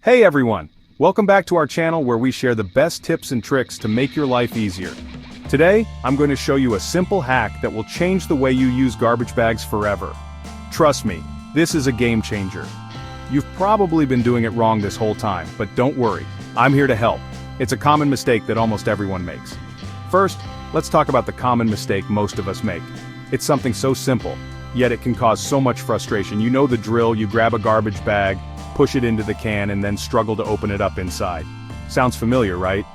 Hey everyone! Welcome back to our channel where we share the best tips and tricks to make your life easier. Today, I'm going to show you a simple hack that will change the way you use garbage bags forever. Trust me, this is a game changer. You've probably been doing it wrong this whole time, but don't worry, I'm here to help. It's a common mistake that almost everyone makes. First, let's talk about the common mistake most of us make. It's something so simple, yet it can cause so much frustration. You know the drill, you grab a garbage bag, push it into the can and then struggle to open it up inside. Sounds familiar, right?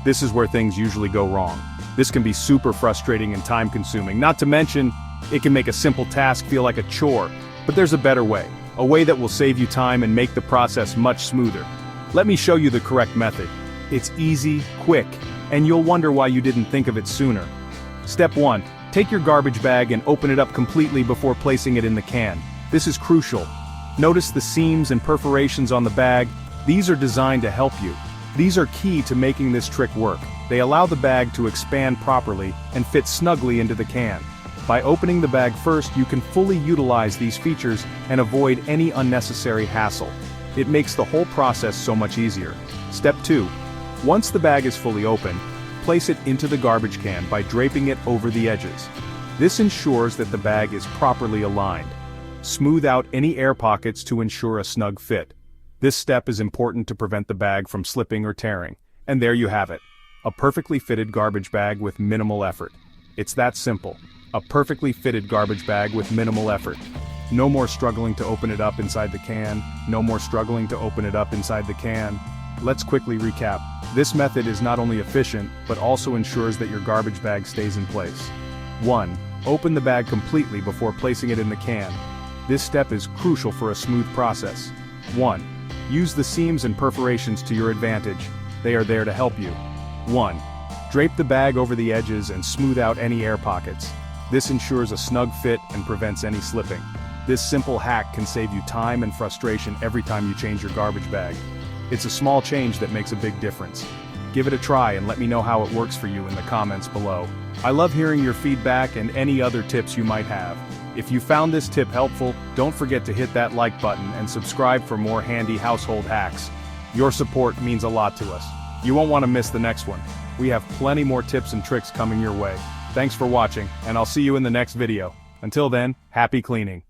This is where things usually go wrong. This can be super frustrating and time-consuming, not to mention, it can make a simple task feel like a chore. But there's a better way, a way that will save you time and make the process much smoother. Let me show you the correct method. It's easy, quick, and you'll wonder why you didn't think of it sooner. Step 1. Take your garbage bag and open it up completely before placing it in the can. This is crucial. Notice the seams and perforations on the bag. These are designed to help you. These are key to making this trick work. They allow the bag to expand properly and fit snugly into the can. By opening the bag first, you can fully utilize these features and avoid any unnecessary hassle. It makes the whole process so much easier. Step 2. Once the bag is fully open, place it into the garbage can by draping it over the edges. This ensures that the bag is properly aligned. Smooth out any air pockets to ensure a snug fit. This step is important to prevent the bag from slipping or tearing. And there you have it. A perfectly fitted garbage bag with minimal effort. It's that simple. A perfectly fitted garbage bag with minimal effort. No more struggling to open it up inside the can. No more struggling to open it up inside the can. Let's quickly recap. This method is not only efficient, but also ensures that your garbage bag stays in place. 1. Open the bag completely before placing it in the can. This step is crucial for a smooth process. 1. Use the seams and perforations to your advantage. They are there to help you. 1. Drape the bag over the edges and smooth out any air pockets. This ensures a snug fit and prevents any slipping. This simple hack can save you time and frustration every time you change your garbage bag. It's a small change that makes a big difference. Give it a try and let me know how it works for you in the comments below. I love hearing your feedback and any other tips you might have. If you found this tip helpful, don't forget to hit that like button and subscribe for more handy household hacks. Your support means a lot to us. You won't want to miss the next one. We have plenty more tips and tricks coming your way. Thanks for watching, and I'll see you in the next video. Until then, happy cleaning.